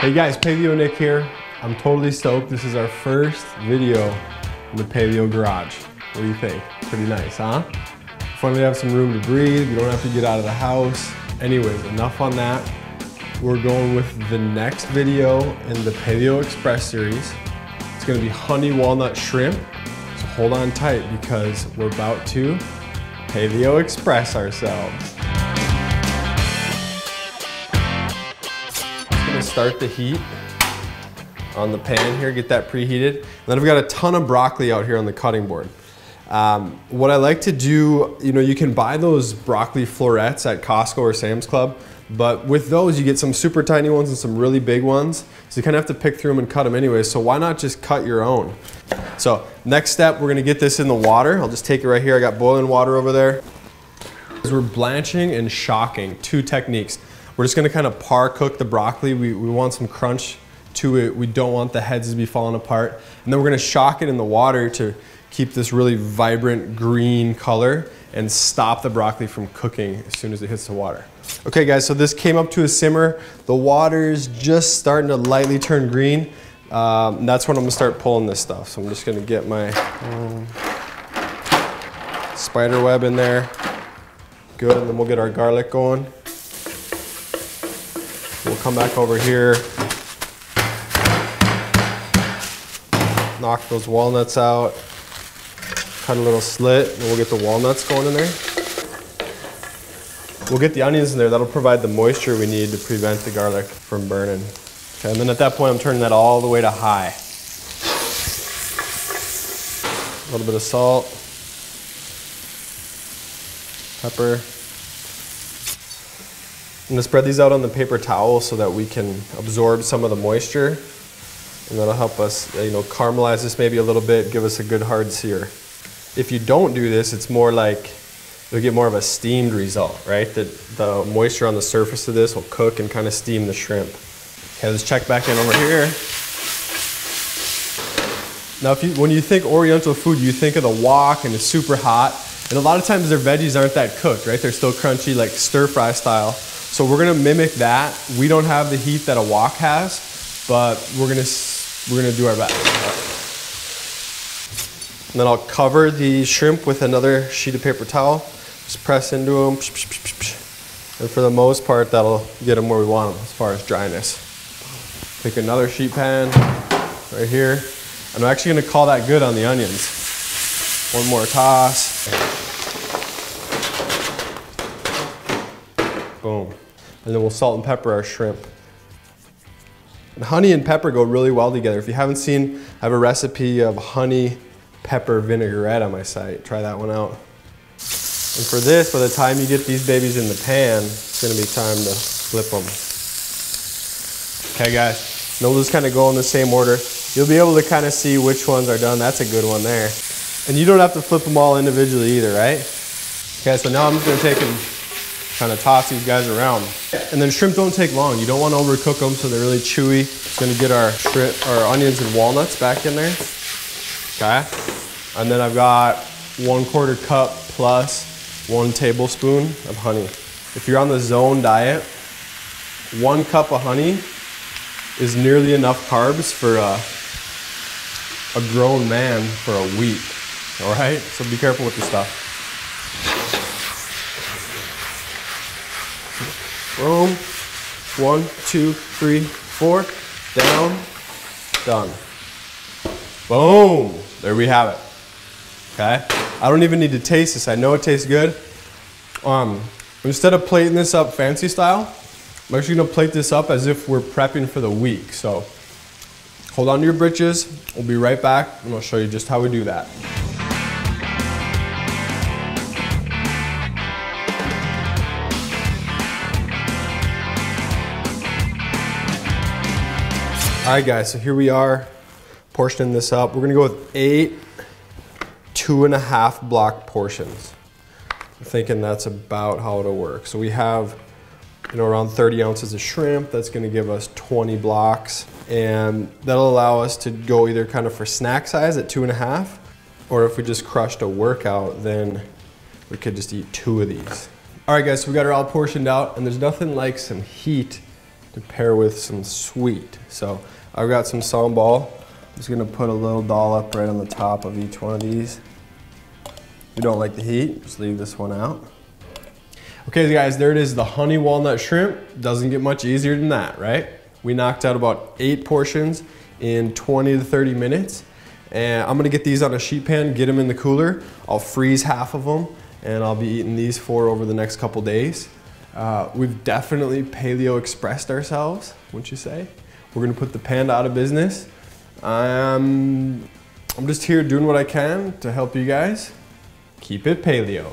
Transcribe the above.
Hey guys, Paleo Nick here. I'm totally stoked. This is our first video in the Paleo garage. What do you think? Pretty nice, huh? Finally have some room to breathe. We don't have to get out of the house. Anyways, enough on that. We're going with the next video in the Panda Express series. It's gonna be honey walnut shrimp. So hold on tight because we're about to Paleo Express ourselves. Start the heat on the pan here, get that preheated. And then I've got a ton of broccoli out here on the cutting board. What I like to do, you can buy those broccoli florets at Costco or Sam's Club, but with those you get some super tiny ones and some really big ones. So you kind of have to pick through them and cut them anyway, so why not just cut your own? So next step, we're gonna get this in the water. I'll just take it right here. I got boiling water over there. We're blanching and shocking, two techniques. We're just gonna kind of par cook the broccoli. We want some crunch to it. We don't want the heads to be falling apart. And then we're gonna shock it in the water to keep this really vibrant green color and stop the broccoli from cooking as soon as it hits the water. Okay guys, so this came up to a simmer. The water's just starting to lightly turn green. That's when I'm gonna start pulling this stuff. So I'm just gonna get my spider web in there. Good, and then we'll get our garlic going. We'll come back over here, knock those walnuts out, cut a little slit, and we'll get the walnuts going in there. We'll get the onions in there. That'll provide the moisture we need to prevent the garlic from burning. Okay, and then at that point, I'm turning that all the way to high. A little bit of salt, pepper. I'm gonna spread these out on the paper towel so that we can absorb some of the moisture, and that'll help us, caramelize this maybe a little bit, give us a good hard sear. If you don't do this, it's more like you'll get more of a steamed result, right? The moisture on the surface of this will cook and kind of steam the shrimp. Okay, let's check back in over here. Now, when you think Oriental food, you think of the wok and it's super hot, and a lot of times their veggies aren't that cooked, right? They're still crunchy, like stir fry style. So we're gonna mimic that. We don't have the heat that a wok has, but we're gonna do our best. And then I'll cover the shrimp with another sheet of paper towel. Just press into them. And for the most part, that'll get them where we want them as far as dryness. Take another sheet pan right here. And I'm actually gonna call that good on the onions. One more toss. Boom. And then we'll salt and pepper our shrimp. And honey and pepper go really well together. If you haven't seen, I have a recipe of honey pepper vinaigrette on my site. Try that one out. And for this, by the time you get these babies in the pan, it's gonna be time to flip them. Okay guys, and they'll just kind of go in the same order. You'll be able to kind of see which ones are done. That's a good one there. And you don't have to flip them all individually either, right? Okay, so now I'm just gonna take and kind of toss these guys around. And then shrimp don't take long. You don't want to overcook them so they're really chewy. Just gonna get our onions and walnuts back in there. Okay. And then I've got 1/4 cup plus 1 tablespoon of honey. If you're on the zone diet, 1 cup of honey is nearly enough carbs for a grown man for a week. All right, so be careful with the stuff. Boom. 1, 2, 3, 4. Down. Done. Boom. There we have it. Okay. I don't even need to taste this. I know it tastes good. Instead of plating this up fancy style, I'm actually gonna plate this up as if we're prepping for the week. So hold on to your britches. We'll be right back and I'll show you just how we do that. All right guys, so here we are portioning this up. We're gonna go with 8 2.5 block portions. I'm thinking that's about how it'll work. So we have around 30 ounces of shrimp. That's gonna give us 20 blocks. And that'll allow us to go either kind of for snack size at 2.5, or if we just crushed a workout, then we could just eat 2 of these. All right guys, so we got it all portioned out, and there's nothing like some heat to pair with some sweet. So I've got some sambal. I'm just gonna put a little dollop right on the top of each one of these. If you don't like the heat, just leave this one out. Okay guys, there it is, the honey walnut shrimp. Doesn't get much easier than that, right? We knocked out about 8 portions in 20 to 30 minutes. And I'm gonna get these on a sheet pan, get them in the cooler. I'll freeze half of them, and I'll be eating these 4 over the next couple days. We've definitely Paleo Expressed ourselves, wouldn't you say? We're gonna put the Panda out of business. I'm just here doing what I can to help you guys. Keep it Paleo.